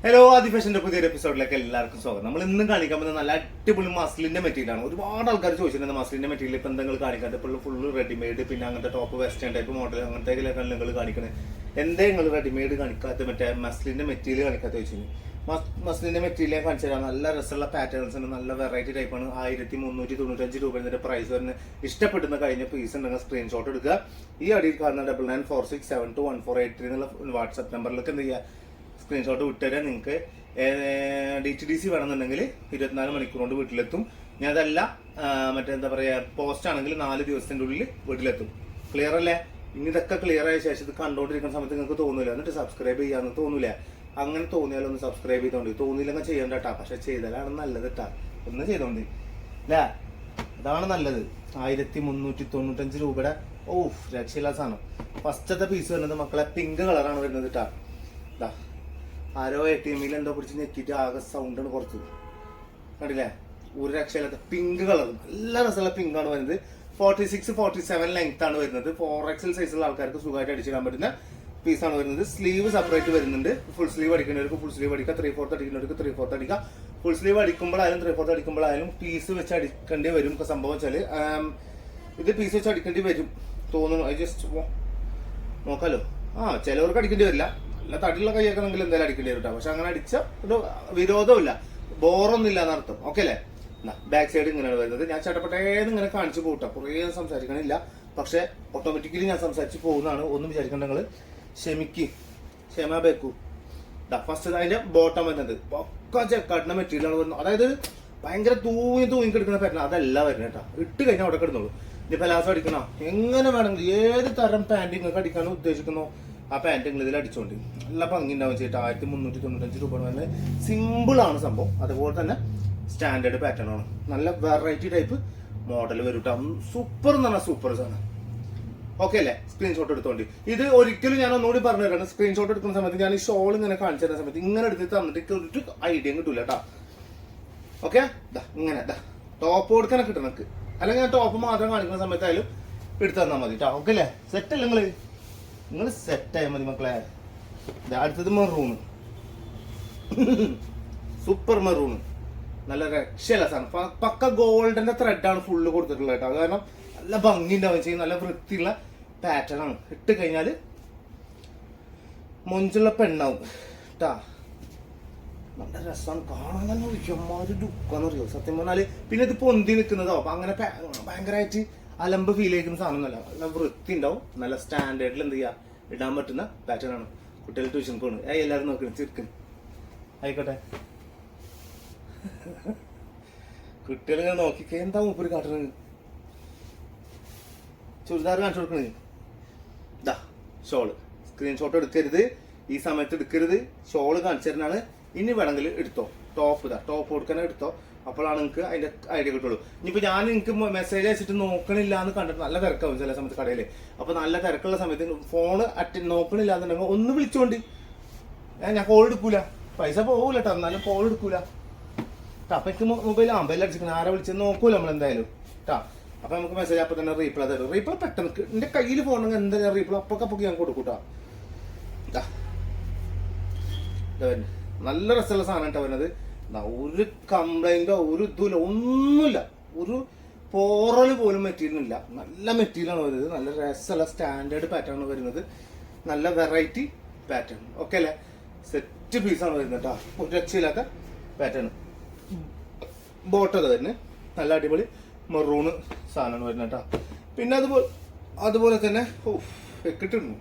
Hello ആദി ഫാഷന്റെ പുതിയൊരു എപ്പിസോഡിലേക്ക് എല്ലാവർക്കും സ്വാഗതം. നമ്മൾ ഇന്നും കാണിക്കാൻ പറ്റുന്ന നല്ല അടിപൊളി മസ്ലിന്റെ മെറ്റീരിയലാണ്. ഒരുപാട് ആൾക്കാർ ചോദിച്ചിട്ടുണ്ട് മസ്ലിന്റെ മെറ്റീരിയൽ ഇപ്പം എന്തെങ്കിലും കാണിക്കാതെ ഇപ്പോൾ ഫുള്ള് റെഡിമെയ്ഡ്, പിന്നെ അങ്ങനത്തെ ടോപ്പ് വെസ്റ്റേൺ ടൈപ്പ് മോഡൽ അങ്ങനത്തെ നിങ്ങൾ കാണിക്കണത് എന്തേ നിങ്ങൾ റെഡിമെയ്ഡ് കാണിക്കാത്ത മറ്റേ മസ്ലിന്റെ മെറ്റീരിയൽ കാണിക്കാത്ത ചോദിച്ചു. മസ്ലിന്റെ മെറ്റീരിയൽ കാണിച്ചു തരാം. നല്ല രസമുള്ള പാറ്റേൺസ് ഉണ്ട്, നല്ല വെറൈറ്റി ടൈപ്പാണ്. 1395 രൂപ ഇതിന്റെ പ്രൈസ് വരുന്നത്. ഇഷ്ടപ്പെടുന്ന കഴിഞ്ഞ പീസ് ഉണ്ടെങ്കിൽ സ്ക്രീൻഷോട്ട് എടുക്കുക. ഈ അടിയിൽ കാണുന്ന 9946721483 എന്നുള്ള വാട്സ്ആപ്പ് നമ്പറിലേക്ക് എന്ത് ചെയ്യുക, സ്ക്രീൻഷോട്ട് വിട്ടുതരാൻ. നിങ്ങൾക്ക് DTDC വേണമെന്നുണ്ടെങ്കിൽ 24 മണിക്കൂർ കൊണ്ട് വീട്ടിലെത്തും. ഞാൻ അതല്ല മറ്റെന്താ പറയുക, പോസ്റ്റ് ആണെങ്കിൽ 4 ദിവസത്തിൻ്റെ ഉള്ളിൽ വീട്ടിലെത്തും. ക്ലിയർ അല്ലേ? ഇനി ഇതൊക്കെ ക്ലിയർ ആയ ശേഷം ഇത് കണ്ടുകൊണ്ടിരിക്കുന്ന സമയത്ത് നിങ്ങൾക്ക് തോന്നില്ല, എന്നിട്ട് സബ്സ്ക്രൈബ് ചെയ്യാമെന്ന് തോന്നില്ല. അങ്ങനെ തോന്നിയാലൊന്ന് സബ്സ്ക്രൈബ് ചെയ്തോണ്ടി, തോന്നിയില്ലെങ്കിൽ ചെയ്യണ്ട കേട്ടാ. പക്ഷെ ചെയ്താലാണ് നല്ലത് കേട്ടാ. ഒന്ന് ചെയ്തോണ്ടി അല്ലേ, അതാണ് നല്ലത്. 1395 രൂപയുടെ രക്ഷയില്ലാ സാധനം. ഫസ്റ്റത്തെ പീസ് വരുന്നത് മക്കളെ പിങ്ക് കളറാണ് വരുന്നത് കേട്ടാ. ആരോ ATM എന്തോ പിടിച്ച് ഞെക്കിയിട്ട് ആകെ സൗണ്ടാണ് കുറച്ച് കണ്ടില്ലേ. ഒരു രക്ഷയില്ലാത്ത പിങ്ക് കളർ, നല്ല രസമുള്ള പിങ്ക് ആണ് വരുന്നത്. 46-47 ലെങ്ത് ആണ് വരുന്നത്. 4XL സൈസുള്ള ആൾക്കാർക്ക് സുഖമായിട്ട് അടിച്ചിടാൻ പറ്റുന്ന പീസാണ് വരുന്നത്. സ്ലീവ് സെപ്പറേറ്റ് വരുന്നുണ്ട്. ഫുൾ സ്ലീവ് അടിക്കുന്നവർക്ക് ഫുൾ സ്ലീവ് അടിക്കുക, 3/4 അടിക്കുന്നവർക്ക് 3/4 അടിക്കുക. ഫുൾ സ്ലീവ് അടിക്കുമ്പോഴായാലും 3/4 അടിക്കുമ്പോഴായാലും പീസ് വെച്ച് അടിക്കേണ്ടി വരും. ഇപ്പൊ സംഭവം വെച്ചാൽ ഇത് പീസ് വെച്ച് അടിക്കേണ്ടി വരും തോന്നുന്നു. അത് ജസ്റ്റ് നോക്കാലോ. ചിലവർക്ക് അടിക്കേണ്ടി വരില്ല, അല്ല തടിയുള്ള കൈയാക്കണമെങ്കിൽ എന്തായാലും അടിക്കേണ്ടി വരും കേട്ടോ. പക്ഷെ അങ്ങനെ അടിച്ച ഒരു വിരോധമില്ല, ബോറൊന്നും ഇല്ല എന്നർത്ഥം. ഓക്കെ അല്ലേ? ബാക്ക് സൈഡ് ഇങ്ങനെയാണ് വരുന്നത്. ഞാൻ ചട്ടപ്പെട്ടേന്ന് ഇങ്ങനെ കാണിച്ചു പോട്ടാ, കുറേ സംസാരിക്കണില്ല. പക്ഷെ ഓട്ടോമാറ്റിക്കലി ഞാൻ സംസാരിച്ച് പോകുന്നതാണ്. ഒന്നും വിചാരിക്കേണ്ട നിങ്ങൾ, ക്ഷമ ബേക്കു. ഫസ്റ്റ് അതിന്റെ ബോട്ടം വരുന്നത് ഒക്കെ ചെക്കാട്ടിന്റെ മെറ്റീരിയലാണ് വരുന്നത്. അതായത് ഭയങ്കര തൂങ്ങി കിടക്കുന്ന പാറ്റേൺ അതല്ല വരുന്നത് കേട്ടോ. ഇട്ട് കഴിഞ്ഞാൽ അവിടെ കിടന്നുള്ളൂ. ഇനി പലാസോ അടിക്കണോ, എങ്ങനെ വേണമെങ്കിൽ ഏത് തരം പാൻറ് നിങ്ങൾക്ക് അടിക്കാനോ ഉദ്ദേശിക്കുന്നോ ആ പാൻറ് നിങ്ങൾ ഇതിൽ അടിച്ചോണ്ട് നല്ല ഭംഗി ഉണ്ടാവും ചെയ്തിട്ട്. 1395 രൂപ തന്നെ. സിമ്പിൾ ആണ് സംഭവം. അതുപോലെ തന്നെ സ്റ്റാൻഡേർഡ് പാറ്റേൺ ആണ്. നല്ല വെറൈറ്റി ടൈപ്പ് മോഡൽ വരും കേട്ടോ. സൂപ്പർ എന്ന് പറഞ്ഞാൽ സൂപ്പർ സാധനം. ഓക്കെ അല്ലേ? സ്ക്രീൻഷോട്ട് എടുത്തോണ്ട്. ഇത് ഒരിക്കലും ഞാൻ ഒന്നുകൂടി പറഞ്ഞു തരാണ്. സ്ക്രീൻഷോട്ട് എടുക്കുന്ന സമയത്ത് ഞാൻ ഈ ഷോൾ ഇങ്ങനെ കാണിച്ചു തരുന്ന സമയത്ത് ഇങ്ങനെ എടുത്ത് തന്നിട്ട് ഒരു ഐഡിയ കിട്ടൂല കേട്ടോ. ഓക്കെ, ഇങ്ങനെ ടോപ്പ് കൊടുക്കാനൊക്കെ കിട്ടും നമുക്ക്. അല്ലെങ്കിൽ ഞാൻ ടോപ്പ് മാത്രം കാണിക്കുന്ന സമയത്തായാലും എടുത്തു തന്നാൽ മതി കേട്ടോ. ഓക്കെ അല്ലേ? സെറ്റ് അല്ലേ നിങ്ങൾ സെറ്റായാൽ മതി മക്കളെ. അടുത്തത് മെറൂണ്, സൂപ്പർ മെറൂണ്. നല്ല രക്ഷയല്ല സാധനം. പക്ക ഗോൾഡിന്റെ ത്രെഡാണ് ഫുള്ള് കൊടുത്തിട്ടുള്ളത് കേട്ടോ. കാരണം നല്ല ഭംഗി ഉണ്ടാവും ചെയ്യും. നല്ല വൃത്തിയുള്ള പാറ്റേൺ ആണ്. ഇട്ട് കഴിഞ്ഞാല് മൊഞ്ചുള്ള പെണ്ണാവും കേട്ടാ. നല്ല രസമാണ് കാണാൻ. തന്നെ ഒഴിക്കന്മാര് ലുക്കാന്ന് അറിയോ സത്യം പറഞ്ഞാല്. പിന്നെ ഇത് പൊന്തി നിൽക്കുന്നതോ അപ്പൊ അങ്ങനെ ഭയങ്കരമായിട്ട് അലമ്പ് ഫീൽ ചെയ്യുന്ന സാധനമൊന്നുമല്ല. നല്ല വൃത്തി ഉണ്ടാവും. നല്ല സ്റ്റാൻഡേർഡിൽ എന്ത് ചെയ്യാ ഇടാൻ പറ്റുന്ന പാറ്റേൺ ആണ്. കുട്ടികൾ ട്യൂഷൻ പോണ് എല്ലാവരും നോക്കണം, ചിരിക്കും ആയിക്കോട്ടെ. കുട്ടികൾ ഇങ്ങനെ നോക്കിക്കേ, എന്താ മൂപ്പര് കാട്ടണത്. ചുരിദാർ കാണിച്ചു കൊടുക്കണേ. ഷോള് സ്ക്രീൻഷോട്ട് എടുക്കരുത്, ഈ സമയത്ത് എടുക്കരുത്. ഷോള് കാണിച്ചു തരുന്നതാണ്. ഇനി വേണമെങ്കിൽ എടുത്തോ. ടോപ്പ് കൊടുക്കാനോ എടുത്തോ. അപ്പോഴാണ് നിങ്ങൾക്ക് അതിന്റെ ഐഡിയ കിട്ടുള്ളൂ. ഇനിയിപ്പോ ഞാൻ നിങ്ങൾക്ക് മെസ്സേജ് അയച്ചിട്ട് നോക്കണില്ല എന്ന് കണ്ടിട്ട് നല്ല തിരക്കാവും ചില സമയത്ത് കടയില്. അപ്പൊ നല്ല തിരക്കുള്ള സമയത്ത് ഫോണ് നോക്കണില്ല എന്നുണ്ടെങ്കിൽ ഒന്ന് വിളിച്ചോണ്ട്. ഞാൻ കോൾ എടുക്കൂല, പൈസ പോകൂല കേട്ടോ, എന്നാലും കോൾ എടുക്കൂല. അപ്പൊ എനിക്ക് മൊബൈൽ അടിച്ചിരിക്കണം, ആരെ വിളിച്ചെന്ന് നോക്കൂല നമ്മൾ എന്തായാലും കേട്ടാ. അപ്പൊ നമുക്ക് മെസ്സേജ് അപ്പൊ തന്നെ റീപ്ലൈ തരും. റീപ്ലൈ പെട്ടെന്ന് എന്റെ കയ്യിൽ പോകണമെങ്കിൽ എന്താ റീപ്ലൈ അപ്പൊക്കെ ഞാൻ കൊടുക്കൂട്ടാ. നല്ല രസമുള്ള സാധനം കേട്ടോ വരുന്നത്. ഒരു കംപ്ലൈന്റോ ഒരു ഇതുമില്ല, ഒന്നുമില്ല. ഒരു പോറല് പോലും മെറ്റീരിയലില്ല. നല്ല മെറ്റീരിയലാണ് വരുന്നത്. നല്ല രസമുള്ള സ്റ്റാൻഡേർഡ് പാറ്റേൺ ആണ് വരുന്നത്. നല്ല വെറൈറ്റി പാറ്റേൺ. ഓക്കെ അല്ലേ? സെറ്റ് പീസാണ് വരുന്നത് കേട്ടോ. ഒരു രക്ഷയില്ലാത്ത പാറ്റേൺ. ബോട്ടത് തന്നെ നല്ല അടിപൊളി മെറൂണ് സാധനമാണ് വരുന്നത് കേട്ടോ. പിന്നെ അതുപോലെ തന്നെ എക്കിട്ടിടുന്നു.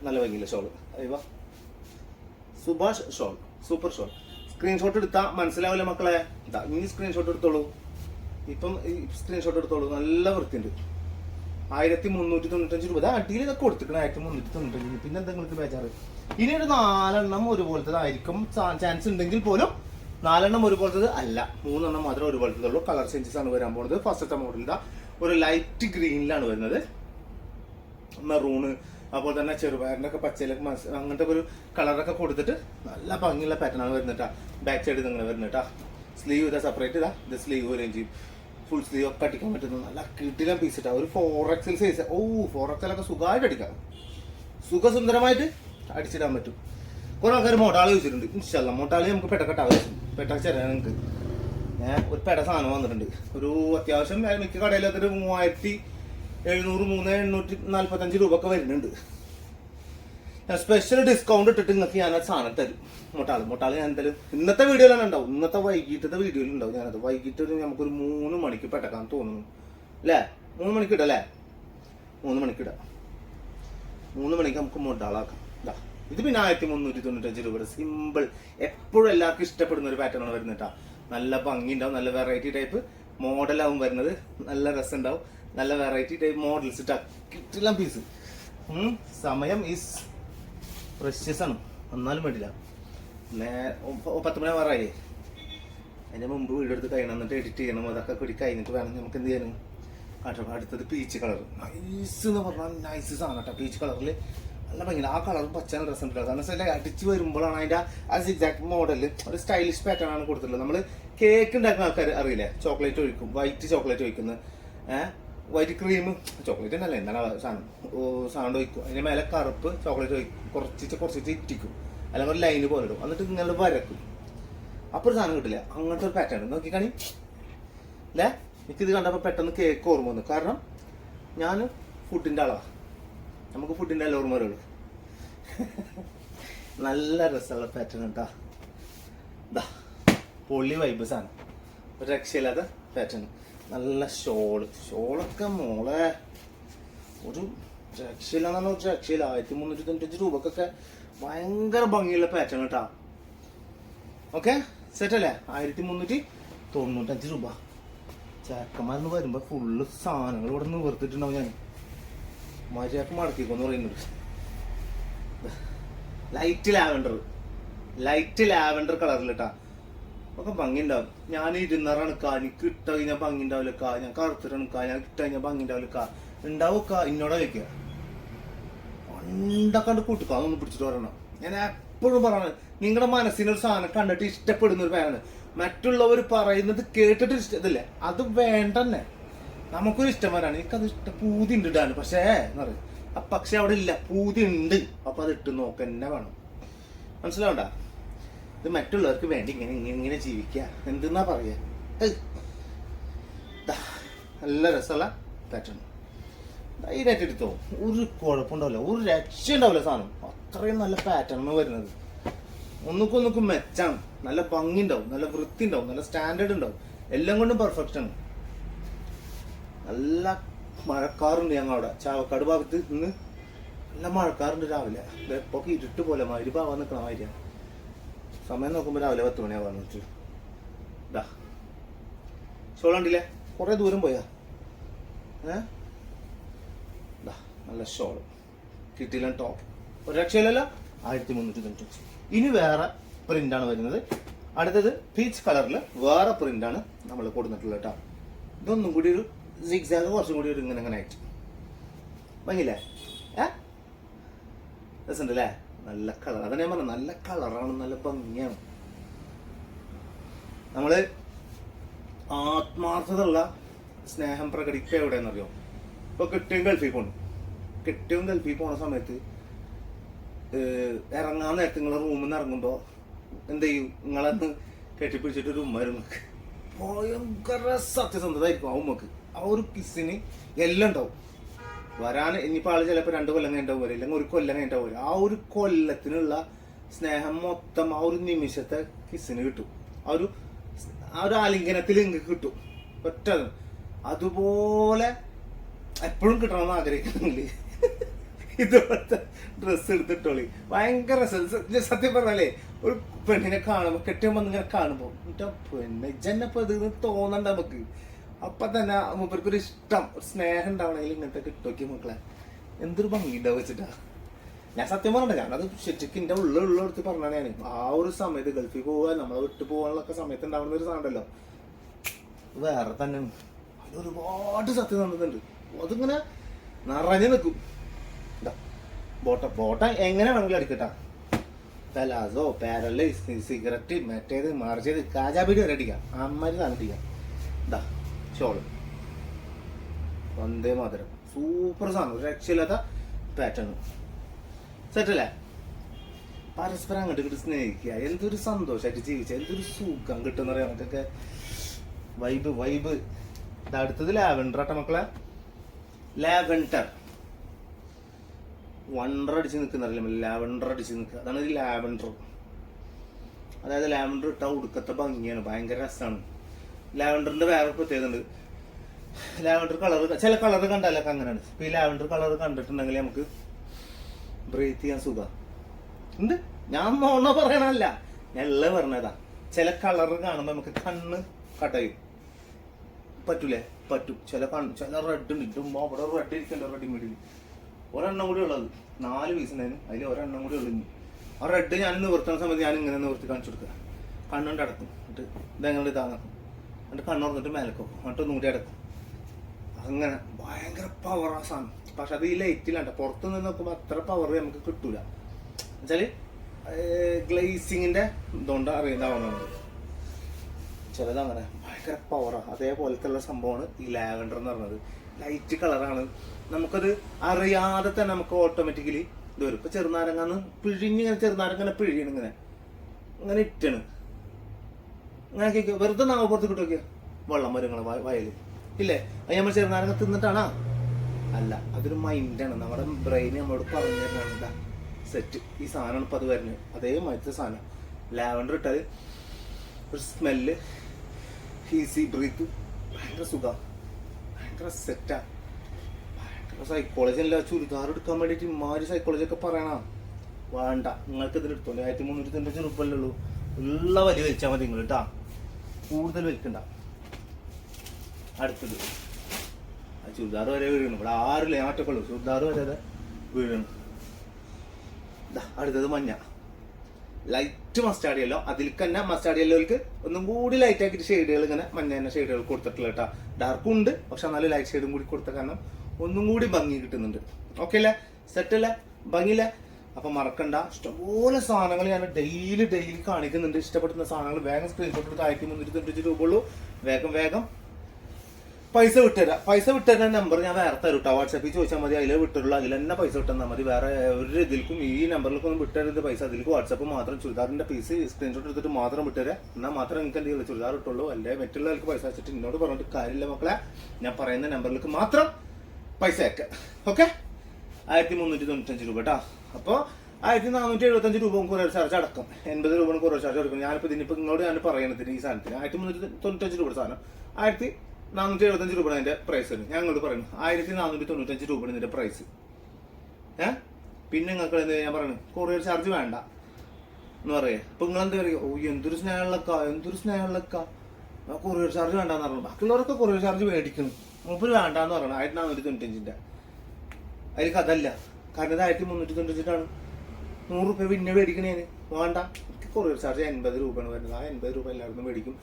നല്ല ഭംഗിയില്ല ഷോള്. അയ്യോ, Subhash shawl, super shawl. Screenshot എടുത്താൽ മനസ്സിലാവില്ല മക്കളെ. ഇനി സ്ക്രീൻഷോട്ട് എടുത്തോളൂ. ഇപ്പം സ്ക്രീൻഷോട്ട് എടുത്തോളൂ. നല്ല വൃത്തിയുണ്ട്. 1395 രൂപ. അടിയിൽ ഇതൊക്കെ കൊടുത്തിട്ടുണ്ട് 1395. പിന്നെ എന്താ നിങ്ങൾക്ക് ബേജാറ്? ഇനി ഒരു 4 എണ്ണം ഒരുപോലത്തതായിരിക്കും ചാൻസ് ഉണ്ടെങ്കിൽ പോലും 4 എണ്ണം ഒരുപോലത്തത് അല്ല, 3 എണ്ണം മാത്രമേ ഒരുപോലത്തതുള്ളൂ. കളർ ചേഞ്ചസ് ആണ് വരാൻ പോകുന്നത്. ഫസ്റ്റത്തെ മോഡൽ ഒരു ലൈറ്റ് ഗ്രീനിലാണ് വരുന്നത്. മെറൂണ്, അതുപോലെ തന്നെ ചെറുപയറിന്റെ ഒക്കെ പച്ചയിലൊക്കെ അങ്ങനത്തെ ഒരു കളറൊക്കെ കൊടുത്തിട്ട് നല്ല ഭംഗിയുള്ള പാറ്റേൺ ആണ് വരുന്നത്. ബാക്ക് സൈഡ് നിങ്ങൾ വരുന്നത്. സ്ലീവ് ഇതാ സെപ്പറേറ്റ്. ഇത് സ്ലീവ് വരികയും ചെയ്യും. ഫുൾ സ്ലീവ് ഒക്കെ അടിക്കാൻ പറ്റുന്ന നല്ല കിടിലൻ പീസ് ഇട്ടാ. ഒരു 4XL സൈസ്. 4XL ഒക്കെ സുഖമായിട്ട് അടിക്കാം, സുഖസുന്ദരമായിട്ട് അടിച്ചിടാൻ പറ്റും. കുറെ ആൾക്കാർ മോട്ടാളി ചോദിച്ചിട്ടുണ്ട്. ഇൻഷാല്ല മോട്ടാളി നമുക്ക് പെട്ടക്കെട്ടാ പെട്ട ചേരാൻ നിങ്ങൾക്ക് ഒരു പെട സാധനം വന്നിട്ടുണ്ട്. ഒരു അത്യാവശ്യം മിക്ക കടയിലൊക്കെ ഒരു 3700 രൂപ ഒക്കെ വരുന്നുണ്ട്. ഞാൻ സ്പെഷ്യൽ ഡിസ്കൗണ്ട് ഇട്ടിട്ട് നിങ്ങൾക്ക് ഞാനത് സാധനം തരും. മുട്ടാളി ഞാൻ എന്തായാലും ഇന്നത്തെ വീഡിയോയിലാണ് ഉണ്ടാവും, ഇന്നത്തെ വൈകിട്ടത്തെ വീഡിയോയിൽ ഉണ്ടാവും. ഞാനത് വൈകിട്ട് നമുക്കൊരു 3 മണിക്ക് പെട്ടക്കാൻ തോന്നുന്നു അല്ലേ? 3 മണിക്ക് ഇടല്ലേ? 3 മണിക്ക് ഇടാം. 3 മണിക്ക് നമുക്ക് മുട്ടാളാക്കാം. ഇത് പിന്നെ 1395 രൂപയുടെ സിമ്പിൾ, എപ്പോഴും എല്ലാവർക്കും ഇഷ്ടപ്പെടുന്ന ഒരു പാറ്റേൺ ആണ് വരുന്നിട്ടാ. നല്ല ഭംഗി ഉണ്ടാവും, നല്ല വെറൈറ്റി ടൈപ്പ് മോഡലാവും വരുന്നത്, നല്ല രസം ഉണ്ടാവും, നല്ല വെറൈറ്റി ടൈപ്പ് മോഡൽസ് ഇട്ടാ കിട്ടില്ല പീസ്. സമയം ഈസ് പ്രഷ്യസ് ആണ്, എന്നാലും വേണ്ടില്ല. 10 മണി ആവാറായി. അതിന്റെ മുമ്പ് വീഡിയോ എടുത്ത് കഴിയണം, എന്നിട്ട് എഡിറ്റ് ചെയ്യണം. അതൊക്കെ കൂടി കഴിഞ്ഞിട്ട് വേണം നമുക്ക് എന്ത് ചെയ്യാനും കാട്ടോ. അടുത്തത് പീച്ച് കളർ. നൈസ് എന്ന് പറഞ്ഞാൽ നൈസ് സാധനം കേട്ടോ. പീച്ച് കളറിൽ നല്ല ഭംഗിയില്ല. ആ കളർ പച്ചാൻ രസം ഉണ്ടാവും. കാരണം വെച്ചാൽ അടിച്ച് വരുമ്പോഴാണ് അതിൻ്റെ ആ സിക്സാക്ട് മോഡല് ഒരു സ്റ്റൈലിഷ് പാറ്റേൺ ആണ് കൊടുത്തിട്ടുള്ളത്. നമ്മൾ കേക്ക് ഉണ്ടാക്കുന്ന ആൾക്കാർ അറിയില്ലേ, ചോക്ലേറ്റ് ഒഴിക്കും, വൈറ്റ് ചോക്ലേറ്റ് ഒഴിക്കുന്നത്, വൈറ്റ് ക്രീം ചോക്ലേറ്റ് തന്നെയല്ലേ, എന്താണ് സാധനം ഒഴിക്കും. അതിൻ്റെ മേലെ കറുപ്പ് ചോക്ലേറ്റ് ഒഴിക്കും, കുറച്ചിട്ട് ഇറ്റിക്കും, അല്ലെങ്കിൽ ഒരു ലൈന് പോലെ ഇടും, എന്നിട്ട് ഇങ്ങനെ വരക്കും. അപ്പോൾ ഒരു സാധനം കിട്ടില്ല. അങ്ങനത്തെ ഒരു പാറ്റേൺ നോക്കിക്കാണി അല്ലേ. എനിക്കിത് കണ്ടപ്പോൾ പെട്ടെന്ന് കേക്ക് ഓർമ്മ വന്നു. കാരണം ഞാൻ ഫുഡിൻ്റെ ആളാണ്, നമുക്ക് ഫുഡിൻ്റെ എല്ലാം ഓർമ്മ വരുള്ളൂ. നല്ല രസമുള്ള പാറ്റേൺ കേട്ടാ. പൊള്ളി വൈബ് സാധനം, ഒരു രക്ഷയില്ലാത്ത പാറ്റേൺ. നല്ല ഷോളൊക്കെ മോളെ ഒരു രക്ഷയില്ലാന്ന് പറഞ്ഞാൽ ഒരു രക്ഷയില്ല. 1395 രൂപക്കൊക്കെ ഭയങ്കര ഭംഗിയുള്ള പാറ്റേൺ കേട്ടാ. ഓക്കെ സെറ്റല്ലേ? 1395 രൂപ. ചേക്കന്മാരെന്ന് വരുമ്പോ ഫുള്ള് സാധനങ്ങൾ ഇവിടെ നിന്ന് വെറുത്തിട്ടുണ്ടാവും. ഞാൻ മര്യാദക്ക് മടക്കിക്കോന്ന് പറയുന്നുണ്ട്. ലൈറ്റ് ലാവൻഡർ കളറിലിട്ടാ ഒക്കെ ഭംഗി ഉണ്ടാവും. ഞാൻ 200 അണക്കാ, എനിക്ക് ഇട്ട കഴിഞ്ഞാൽ ഭംഗി ഉണ്ടാവില്ലക്കാ, ഞാൻ കറുത്തിട്ടണക്കാ, ഞാൻ ഇട്ട കഴിഞ്ഞാൽ ഭംഗി ഉണ്ടാവില്ലക്കാ, ഉണ്ടാവുക ഇന്നോടെ വയ്ക്കുക. പണ്ടൊക്കെ കൂട്ടിക്കോ, അതൊന്ന് പിടിച്ചിട്ട് പറയണം. ഞാൻ എപ്പോഴും പറയണം, നിങ്ങളുടെ മനസ്സിനൊരു സാധനം കണ്ടിട്ട് ഇഷ്ടപ്പെടുന്ന ഒരു പേരാണ്. മറ്റുള്ളവർ പറയുന്നത് കേട്ടിട്ട് ഇഷ്ടത്തില്ലേ, അത് വേണ്ടെന്നെ. നമുക്കൊരു ഇഷ്ടം വരാണ്, എനിക്കത് പൂതി ഉണ്ട് ഇടാണ്. പക്ഷേ എന്ന് പറയും, പക്ഷെ അവിടെ ഇല്ല, പൂതി ഉണ്ട്. അപ്പൊ അത് ഇട്ട് നോക്ക തന്നെ വേണം. മനസ്സിലാവണ്ട? ഇത് മറ്റുള്ളവർക്ക് വേണ്ടി ഇങ്ങനെ ജീവിക്കുക എന്തെന്നാ പറയാ. നല്ല രസമുള്ള പാറ്റേൺ ധൈര്യമായിട്ട് എടുത്തോ, ഒരു കുഴപ്പമുണ്ടാവില്ല, ഒരു രക്ഷ ഉണ്ടാവില്ല സാധനം. അത്രയും നല്ല പാറ്റേൺ വരുന്നത്. ഒന്നുക്കൊന്നുക്കും മെച്ചാണ്, നല്ല ഭംഗി ഉണ്ടാവും, നല്ല വൃത്തി ഉണ്ടാവും, നല്ല സ്റ്റാൻഡേർഡ് ഉണ്ടാവും, എല്ലാം കൊണ്ടും പെർഫെക്റ്റ് ആണ്. നല്ല മഴക്കാറുണ്ട് ഞങ്ങളവിടെ ചാവക്കാട് ഭാഗത്ത്. ഇന്ന് നല്ല മഴക്കാറുണ്ട് രാവിലെ. ഇപ്പൊ ഇരുട്ട് പോലെ മരുഭാവാൻ നിൽക്കണ മാതിരിയാണ്. സമയം നോക്കുമ്പോൾ രാവിലെ 10 മണിയാവാന്ന് വെച്ചു. ഇതാ ഷോളുണ്ടില്ലേ, കുറെ ദൂരം പോയാ. നല്ല ഷോള് കിട്ടിയില്ല. ടോപ്പ് ഒരു രക്ഷയിലല്ല, 1395. ഇനി വേറെ പ്രിന്റാണ് വരുന്നത്. അടുത്തത് പീച്ച് കളറിൽ വേറെ പ്രിന്റാണ് നമ്മൾ കൊടുത്തിട്ടുള്ളത് കേട്ടോ. ഇതൊന്നും കൂടി ഒരു സിക്സാഗ്, കുറച്ചും കൂടി ഒരു ഇങ്ങനെ ആയിട്ട് ഭംഗിയില്ലേ? രസമുണ്ടല്ലേ? നല്ല കളർ. അതന്നെ ഞാൻ പറഞ്ഞു, നല്ല കളറാണ്, നല്ല ഭംഗിയാണ്. നമ്മള് ആത്മാർത്ഥതയുള്ള സ്നേഹം പ്രകടിക്കുക എവിടെയെന്ന് അറിയോ? ഇപ്പൊ കെട്ടിയും ഗൾഫിൽ പോണ സമയത്ത് ഇറങ്ങാൻ നേരത്തെ നിങ്ങളെ റൂമിൽ നിന്ന് ഇറങ്ങുമ്പോ എന്ത് ചെയ്യും? നിങ്ങളന്ന് കെട്ടിപ്പിടിച്ചിട്ട് ഒരു ഉമ്മ വരും. ഭയങ്കര സത്യസന്ധതായിരിക്കും ആ ഉമ്മക്ക്. ആ ഒരു കിസ്സിന് എല്ലാം ഉണ്ടാവും. വരാൻ ഇനിയിപ്പോൾ ആള് ചിലപ്പോൾ 2 കൊല്ലം കഴിഞ്ഞിട്ടാവും വരും, ഇല്ലെങ്കിൽ 1 കൊല്ലം കഴിഞ്ഞിട്ടാവും വരും. ആ ഒരു കൊല്ലത്തിനുള്ള സ്നേഹം മൊത്തം ആ ഒരു നിമിഷത്തെ കിസ്സിന് കിട്ടും. ആ ഒരു ആലിംഗനത്തിൽ നിങ്ങൾക്ക് കിട്ടും. ഒറ്റ അതുപോലെ എപ്പോഴും കിട്ടണമെന്ന് ആഗ്രഹിക്കുന്നെങ്കിൽ ഇതുപോലത്തെ ഡ്രസ്സ് എടുത്തിട്ടോളി. ഭയങ്കര സത്യം പറഞ്ഞാലേ, ഒരു പെണ്ണിനെ കാണുമ്പോ കെട്ടിയുമ്പോ ഇങ്ങനെ കാണുമ്പോ പെണ്ണെ ജന്നപ്പോ ഇത് തോന്നണ്ട നമുക്ക്. അപ്പൊ തന്നെ മൂപ്പർക്കൊരു ഇഷ്ടം, ഒരു സ്നേഹം ഉണ്ടാവണമെങ്കിൽ ഇങ്ങനത്തെ കിട്ടോക്കി മക്കളെ. എന്തൊരു ഭംഗി ഉണ്ടാവും വെച്ചിട്ടാ. ഞാൻ സത്യം പറഞ്ഞ ഞാനത് ശരിക്കും എന്റെ ഉള്ളെടുത്ത് പറഞ്ഞാണ്. ഞാൻ ആ ഒരു സമയത്ത് ഗൾഫിൽ പോവുക, നമ്മളെ വിട്ടു പോകാനുള്ള സമയത്ത് ഉണ്ടാവുന്ന ഒരു സാധനമല്ലോ വേറെ തന്നെ. അതിലൊരുപാട് സത്യം നടന്നിട്ടുണ്ട്. അതിങ്ങനെ നിറഞ്ഞു നിൽക്കും. ബോട്ട എങ്ങനെ വേണമെങ്കിലും അടിക്കട്ടാ. പലാസോ, പാരല്, സിഗരറ്റ്, മറ്റേത് മറിച്ചത്, കാജാബീഡി വരെ അടിക്കാം. അമ്മര് സാധനം അടിക്കാം. ഷോള്. വന്ദേ മാതരം. സൂപ്പർ സാധനം, ഒരു രക്ഷയില്ലാത്ത പാറ്റേൺ. സെറ്റല്ലേ? പരസ്പരം അങ്ങോട്ട് ഇങ്ങോട്ട് സ്നേഹിക്കുക. എന്തൊരു സന്തോഷമായിട്ട് ജീവിച്ച, എന്തൊരു സുഖം കിട്ടുന്ന പറയാം നമുക്കൊക്കെ. വൈബ്. അടുത്തത് ലാവൻഡർ ആട്ടെ മക്കളെ. ലാവൻഡർ വണ്ടർ അടിച്ച് നിൽക്കുന്നറിയില്ല, ലാവൻഡർ അടിച്ച് നിൽക്കുക. അതാണ് ഈ ലാവൻഡർ. അതായത് ലാവൻഡർ ഇട്ടാൽ ഉടുക്കത്തെ ഭംഗിയാണ്, ഭയങ്കര രസമാണ്. ലാവൻഡറിന്റെ വേറെ പ്രത്യേകത ഉണ്ട്. ലാവൻഡർ കളർ, ചില കളർ കണ്ടാലൊക്കെ അങ്ങനെയാണ്. ഇപ്പൊ ഈ ലാവൻഡർ കളർ കണ്ടിട്ടുണ്ടെങ്കിൽ നമുക്ക് ബ്രീത്ത് ചെയ്യാൻ സുഖം ഉണ്ട്. ഞാൻ നോണ പറയണല്ല, ഞാൻ എല്ലാം പറഞ്ഞതാ. ചില കളർ കാണുമ്പോ നമുക്ക് കണ്ണ് കട്ടയും. പറ്റൂലേ? പറ്റും. ചില റെഡ് ഉണ്ട്. അവിടെ റെഡ് ഇരിക്കണ്ടോ റെഡിമേഡിൽ. ഒരെണ്ണം കൂടി ഉള്ളത് 4 പീസ് ഉണ്ടായിരുന്നു, അതിൽ ഒരെണ്ണം കൂടി ഉള്ളു. ആ റെഡ് ഞാൻ നിവർത്തുന്ന സമയത്ത് ഞാൻ ഇങ്ങനെ നിവർത്തി കാണിച്ചു കൊടുക്കുക. കണ്ണുകൊണ്ട് അടക്കും, എന്നിട്ട് ഇതെങ്ങനെ ഇതാക്കും, എന്നിട്ട് കണ്ണുറന്നിട്ട് മേലക്കോ, എന്നിട്ട് ഒന്നുകൂടി അടക്കും. അങ്ങനെ ഭയങ്കര പവറാ സാധനം. പക്ഷെ അത് ഈ ലൈറ്റിലാണ്ട, പുറത്തു നിന്ന് നോക്കുമ്പോൾ അത്ര പവർ നമുക്ക് കിട്ടൂല. എന്നുവെച്ചാല് ഗ്ലേസിങ്ങിന്റെ ഇതുകൊണ്ട് അറിയുന്നതാവുന്നുണ്ട്. ചിലത് അങ്ങനെ ഭയങ്കര പവറാ. അതേപോലത്തെ സംഭവമാണ് ഈ ലാവൻഡർ എന്ന് പറയുന്നത്. ലൈറ്റ് കളറാണ്. നമുക്കത് അറിയാതെ തന്നെ നമുക്ക് ഓട്ടോമാറ്റിക്കലി ഇത് വരും. ഇപ്പൊ ചെറുനാരങ്ങന്ന് പിഴിഞ്ഞിങ്ങനെ, ചെറുനാരങ്ങനെ പിഴിയണം, ഇങ്ങനെ ഇറ്റാണ്. അങ്ങനെ വെറുതെ നാഗപ്പുറത്ത് കിട്ടുമൊക്കെയാ വെള്ളം വരുങ്ങളെ വയല് ഇല്ലേ? അത് നമ്മൾ ചെറുനാരങ്ങ തിന്നിട്ടാണോ? അല്ല, അതൊരു മൈൻഡാണ്. നമ്മുടെ ബ്രെയിൻ നമ്മളോട് പറഞ്ഞു തരുന്നതാണ്. ഇതാ സെറ്റ്, ഈ സാധനമാണ് ഇപ്പൊ അത് വരുന്നത്. അതേമാതിരത്തെ സാധനം ലാവൻഡർ ഇട്ടാൽ ഒരു സ്മെല്ല്, ഈസി ബ്രീത്ത്, ഭയങ്കര സുഖം, ഭയങ്കര സെറ്റാ. ഭയങ്കര സൈക്കോളജി അല്ല. ചുരിദാർ എടുക്കാൻ വേണ്ടിയിട്ട് ഇമാതിരി സൈക്കോളജി ഒക്കെ പറയണ വേണ്ട. നിങ്ങൾക്ക് ഇതിൽ എടുത്തോളൂ. 1395 രൂപയല്ലേ ഉള്ളൂ. ഉള്ള വലിയ വലിച്ചാൽ മതി നിങ്ങൾ കേട്ടാ, കൂടുതൽ വലിക്കണ്ട. അടുത്തത് ചുരിദാർ വരെ വീഴണം. ഇവിടെ ആരില്ല, ഞാൻ ഒറ്റക്കുള്ളൂ. ചുരിദാർ വരെ വീഴണം. അടുത്തത് മഞ്ഞ, ലൈറ്റ് മസ്റ്റാർഡ് യെല്ലോ. അതിൽ തന്നെ മസ്റ്റാർഡ് യെല്ലോക്ക് ഒന്നും കൂടി ലൈറ്റ് ആക്കിയിട്ട് ഷെയ്ഡുകൾ ഇങ്ങനെ മഞ്ഞ തന്നെ ഷെയ്ഡുകൾ കൊടുത്തിട്ടില്ല കേട്ടാ. ഡാർക്കും ഉണ്ട്, പക്ഷെ എന്നാലും ലൈറ്റ് ഷെയ്ഡും കൂടി കൊടുത്ത കാരണം ഒന്നും കൂടി ഭംഗി കിട്ടുന്നുണ്ട്. ഓക്കെ അല്ലേ? സെറ്റ് അല്ലേ? ഭംഗിയില്ല? അപ്പൊ മറക്കണ്ട. ഇഷ്ടംപോലെ സാധനങ്ങൾ ഞാൻ ഡെയിലി കാണിക്കുന്നുണ്ട്. ഇഷ്ടപ്പെടുന്ന സാധനങ്ങൾ വേഗം സ്ക്രീൻഷോട്ട് എടുത്ത് 1395 രൂപ ഉള്ളൂ. വേഗം പൈസ വിട്ടുതരാൻ നമ്പർ ഞാൻ വേറെ തരും കേട്ടോ. വാട്സാപ്പിൽ ചോദിച്ചാൽ മതി, അതിൽ വിട്ടുള്ളൂ. അതിൽ തന്നെ പൈസ വിട്ടാൽ മതി. വേറെ ഒരു ഇതിൽക്കും ഈ നമ്പറിലേക്കൊന്നും വിട്ടരുത് പൈസ. അതിലേക്ക് വാട്സാപ്പ് മാത്രം ചുരിദാറിന്റെ പീസ് സ്ക്രീൻഷോട്ട് എടുത്തിട്ട് മാത്രം വിട്ടുതരാം. എന്നാൽ മാത്രം നിങ്ങൾക്ക് എന്ത് ചെയ്യുള്ളൂ, ചുരിദാർ ഇട്ടുള്ളൂ. അല്ലെ മറ്റുള്ളവർക്ക് പൈസ വെച്ചിട്ട് എന്നോട് പറഞ്ഞിട്ട് കാര്യമില്ല മക്കളെ. ഞാൻ പറയുന്ന നമ്പറിലേക്ക് മാത്രം പൈസ അയക്കാം. ഓക്കെ? 1395 രൂപ കേട്ടോ. അപ്പോൾ 1475 രൂപ കൊറിയർ ചാർജ് അടക്കം. 80 രൂപ കൊറിയർ ചാർജ് കൊടുക്കണം. ഞാനിപ്പോൾ ഇതിനിപ്പോൾ നിങ്ങളോട് ഞാൻ പറയുന്നതിന് ഈ സാധനത്തിന് 1395 രൂപ സാധനം 1475 രൂപയാണ് അതിന്റെ പ്രൈസ്. ഞാൻ ഇങ്ങോട്ട് പറയുന്നു 1495 രൂപയാണ് ഇതിന്റെ പ്രൈസ്. പിന്നെ നിങ്ങൾക്ക് എന്താ ഞാൻ പറയുന്നത്, കൊറിയർ ചാർജ് വേണ്ട എന്ന് പറയാ. അപ്പൊ നിങ്ങൾ എന്താ പറയുക, ഓ എന്തൊരു സ്നേഹമുള്ളക്ക കൊറിയർ ചാർജ് വേണ്ടെന്ന് പറഞ്ഞു. ബാക്കിയുള്ളവരൊക്കെ കൊറിയർ ചാർജ് മേടിക്കണം, മൂപ്പര് വേണ്ടാന്ന് പറയണം. 1495 അതിൽ കഥല്ല. കാരണം ഇത് 1395 100 രൂപ പിന്നെ മേടിക്കണേന് വേണ്ട. എനിക്ക് കൊറിയർ ചാർജ് 80 രൂപയാണ് വരുന്നത്. ആ 80 രൂപ എല്ലാവരും മേടിക്കും.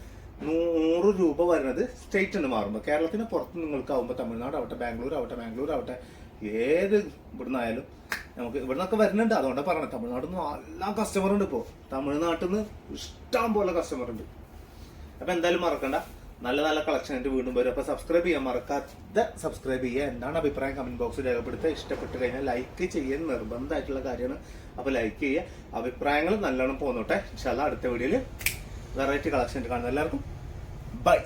100 രൂപ വരുന്നത് സ്റ്റേറ്റ് ഉണ്ട് മാറുമ്പോൾ. കേരളത്തിന് പുറത്ത് നിങ്ങൾക്കാവുമ്പോൾ തമിഴ്നാട് ആവട്ടെ, ബാംഗ്ലൂർ ആവട്ടെ, ഏത് ഇവിടുന്ന് ആയാലും നമുക്ക് ഇവിടുന്നൊക്കെ വരുന്നുണ്ട്. അതുകൊണ്ടാണ് പറഞ്ഞത്, തമിഴ്നാട്ടിൽ നിന്ന് എല്ലാം കസ്റ്റമർ ഉണ്ട്. ഇപ്പോൾ തമിഴ്നാട്ടിൽ നിന്ന് ഇഷ്ടം പോലെ കസ്റ്റമർ ഉണ്ട്. അപ്പൊ എന്തായാലും മറക്കണ്ട, നല്ല കളക്ഷൻ ആയിട്ട് വീണ്ടും വരും. അപ്പൊ സബ്സ്ക്രൈബ് ചെയ്യാൻ മറക്കാതെ സബ്സ്ക്രൈബ് ചെയ്യുക. എന്താണ് അഭിപ്രായം കമന്റ് ബോക്സിൽ രേഖപ്പെടുത്തുക. ഇഷ്ടപ്പെട്ട് കഴിഞ്ഞാൽ ലൈക്ക് ചെയ്യാൻ നിർബന്ധമായിട്ടുള്ള കാര്യമാണ്. അപ്പൊ ലൈക്ക് ചെയ്യുക. അഭിപ്രായങ്ങൾ നല്ലോണം പോന്നോട്ടെ. ഇൻഷാല്ലാ അടുത്ത വീഡിയോയിൽ വെറൈറ്റി കളക്ഷൻ കാണുന്ന എല്ലാവർക്കും ബൈ.